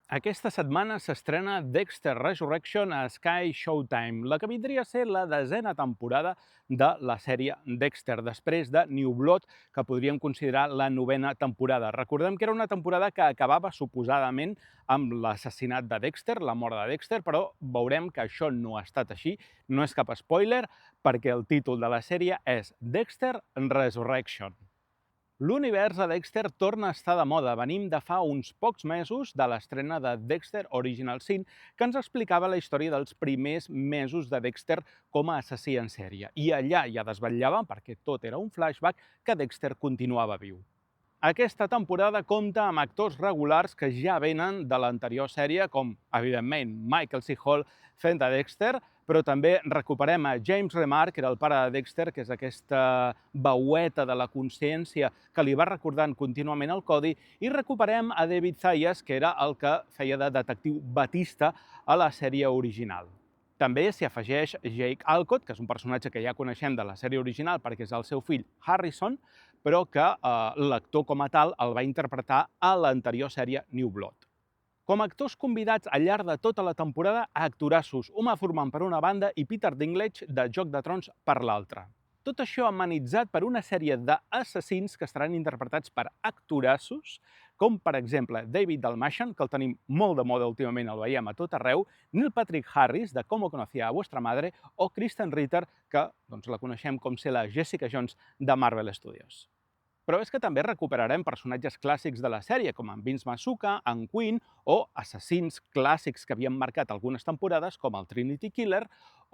Aquesta setmana s'estrena Dexter Resurrection a Sky Showtime, la que vindria a ser la 10a temporada de la sèrie Dexter, després de New Blood, que podríem considerar la 9a temporada. Recordem que era una temporada que acabava suposadament amb l'assassinat de Dexter, la mort de Dexter, però veurem que això no ha estat així, no és cap spoiler, perquè el títol de la sèrie és Dexter Resurrection. L'univers de Dexter torna a estar de moda. Venim de fa uns pocs mesos de l'estrena de Dexter Original Sin, que ens explicava la història dels primers mesos de Dexter com a assassí en sèrie. I allà ja desvetllàvem, perquè tot era un flashback, que Dexter continuava viu. Aquesta temporada compta amb actors regulars que ja venen de l'anterior sèrie, com, evidentment, Michael C. Hall fent de Dexter, però també recuperem a James Remar, que era el pare de Dexter, que és aquesta veueta de la consciència que li va recordant contínuament el codi, i recuperem a David Zayas, que era el que feia de detectiu Batista a la sèrie original. També s'hi afegeix Jake Alcott, que és un personatge que ja coneixem de la sèrie original perquè és el seu fill Harrison, però que l'actor com a tal el va interpretar a l'anterior sèrie New Blood. Com a actors convidats al llarg de tota la temporada, actorassos, Uma Thurman per una banda i Peter Dinklage de Joc de Trons per l'altra. Tot això amenitzat per una sèrie d'assassins que estaran interpretats per actorassos, com per exemple David Dalmatian, que el tenim molt de moda últimament, el veiem a tot arreu, Neil Patrick Harris, de Cómo conocí a vuestra madre, o Kristen Ritter, que la coneixem com ser la Jessica Jones de Marvel Studios. Però és que també recuperarem personatges clàssics de la sèrie, com en Vince Masuka, en Quinn, o assassins clàssics que havien marcat algunes temporades, com el Trinity Killer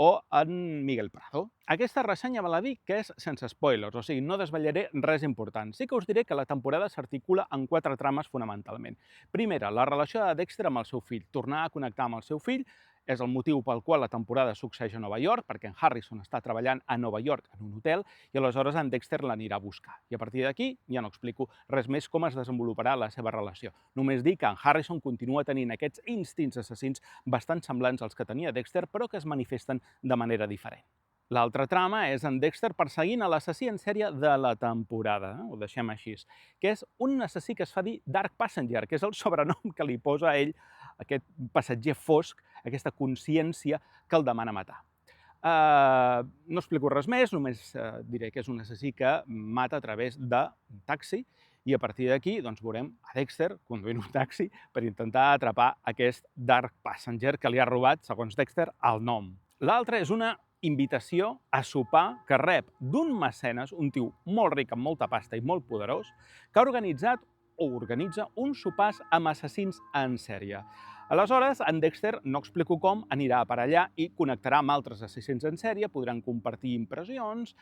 o en Miguel Prado. Aquesta ressenya val a dir que és sense spoilers, o sigui, no desvetllaré res important. Sí que us diré que la temporada s'articula en 4 trames fonamentalment. Primera, la relació de Dexter amb el seu fill, tornar a connectar amb el seu fill, és el motiu pel qual la temporada succeeix a Nova York, perquè en Harrison està treballant a Nova York en un hotel i aleshores en Dexter l'anirà a buscar. I a partir d'aquí ja no explico res més com es desenvoluparà la seva relació. Només dic que en Harrison continua tenint aquests instints assassins bastant semblants als que tenia Dexter, però que es manifesten de manera diferent. L'altra trama és en Dexter perseguint a l'assassí en sèrie de la temporada, ho deixem així, que és un assassí que es fa dir Dark Passenger, que és el sobrenom que li posa a ell aquest passatger fosc, aquesta consciència que el demana matar. No explico res més, només diré que és un assassí que mata a través d'un taxi i a partir d'aquí veurem a Dexter conduint un taxi per intentar atrapar aquest Dark Passenger que li ha robat, segons Dexter, el nom. L'altre és una invitació a sopar que rep d'un mecenes, un tio molt ric, amb molta pasta i molt poderós, que ha organitzat o organitza uns sopars amb assassins en sèrie. Aleshores, en Dexter, no explico com, anirà per allà i connectarà amb altres assassins en sèrie, podran compartir impressions,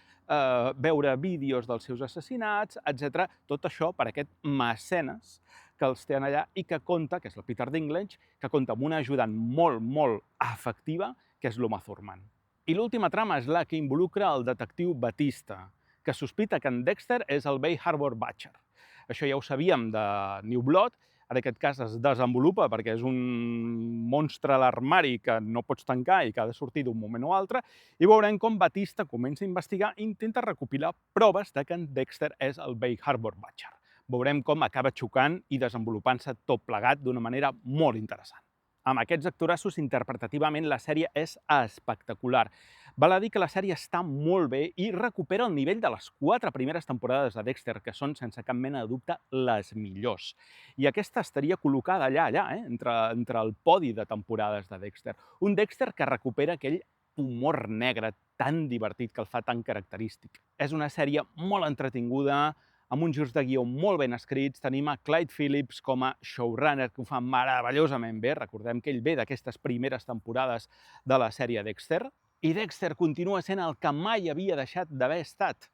veure vídeos dels seus assassinats, etc. Tot això per aquest mecenes que els té allà i que compta, que és el Peter Dinklage, que compta amb una ajudant molt, molt efectiva, que és l'Uma Thurman. I l'última trama és la que involucra el detectiu Batista, que sospita que en Dexter és el Bay Harbor Butcher. Això ja ho sabíem de New Blood, en aquest cas es desenvolupa perquè és un monstre a l'armari que no pots tancar i que ha de sortir d'un moment o altre, i veurem com Batista comença a investigar i intenta recopilar proves de que en Dexter és el Bay Harbor Butcher. Veurem com acaba xocant i desenvolupant-se tot plegat d'una manera molt interessant. Amb aquests actorassos, interpretativament, la sèrie és espectacular. Val a dir que la sèrie està molt bé i recupera el nivell de les 4 primeres temporades de Dexter, que són, sense cap mena de dubte, les millors. I aquesta estaria col·locada allà, entre el podi de temporades de Dexter. Un Dexter que recupera aquell humor negre tan divertit que el fa tan característic. És una sèrie molt entretinguda, amb uns girs de guió molt ben escrits. Tenim a Clyde Phillips com a showrunner, que ho fa meravellosament bé. Recordem que ell ve d'aquestes primeres temporades de la sèrie Dexter. I Dexter continua sent el que mai havia deixat d'haver estat.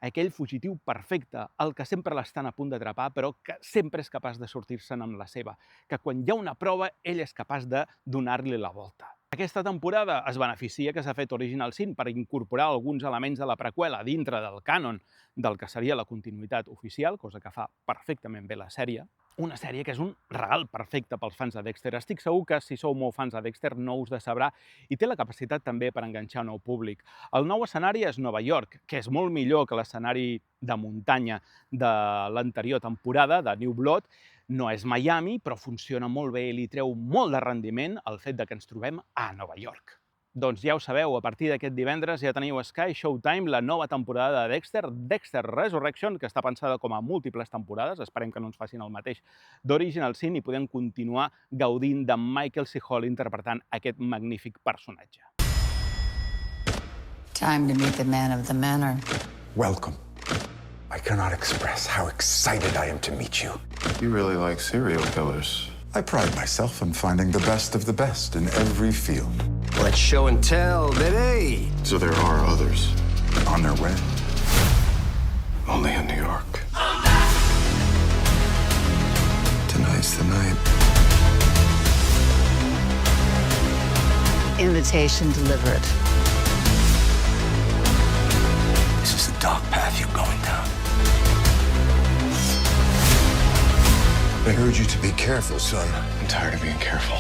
Aquell fugitiu perfecte, el que sempre l'estan a punt d'atrapar, però que sempre és capaç de sortir-se'n amb la seva. Que quan hi ha una prova, ell és capaç de donar-li la volta. Aquesta temporada es beneficia que s'ha fet Original Sin per incorporar alguns elements de la preqüela dintre del cànon del que seria la continuïtat oficial, cosa que fa perfectament bé la sèrie. Una sèrie que és un regal perfecte pels fans de Dexter. Estic segur que si sou molt fans de Dexter no us decebrà i té la capacitat també per enganxar nou públic. El nou escenari és Nova York, que és molt millor que l'escenari de muntanya de l'anterior temporada, de New Blood, No és Miami, però funciona molt bé i li treu molt de rendiment el fet de que ens trobem a Nova York. Doncs ja ho sabeu, a partir d'aquest divendres ja teniu a Sky Showtime la nova temporada de Dexter, Dexter Resurrection, que està pensada com a múltiples temporades, esperem que no ens facin el mateix d'Original Sin i podem continuar gaudint de Michael C. Hall interpretant aquest magnífic personatge. Time to meet the man of the manor. Welcome. I cannot express how excited I am to meet you. You really like serial killers. I pride myself on finding the best of the best in every field. Let's show and tell, baby. So there are others. On their way. Only in New York. Tonight's the night. Invitation delivered. This is the dark path you're going down. I heard you to be careful, son. I'm tired of being careful.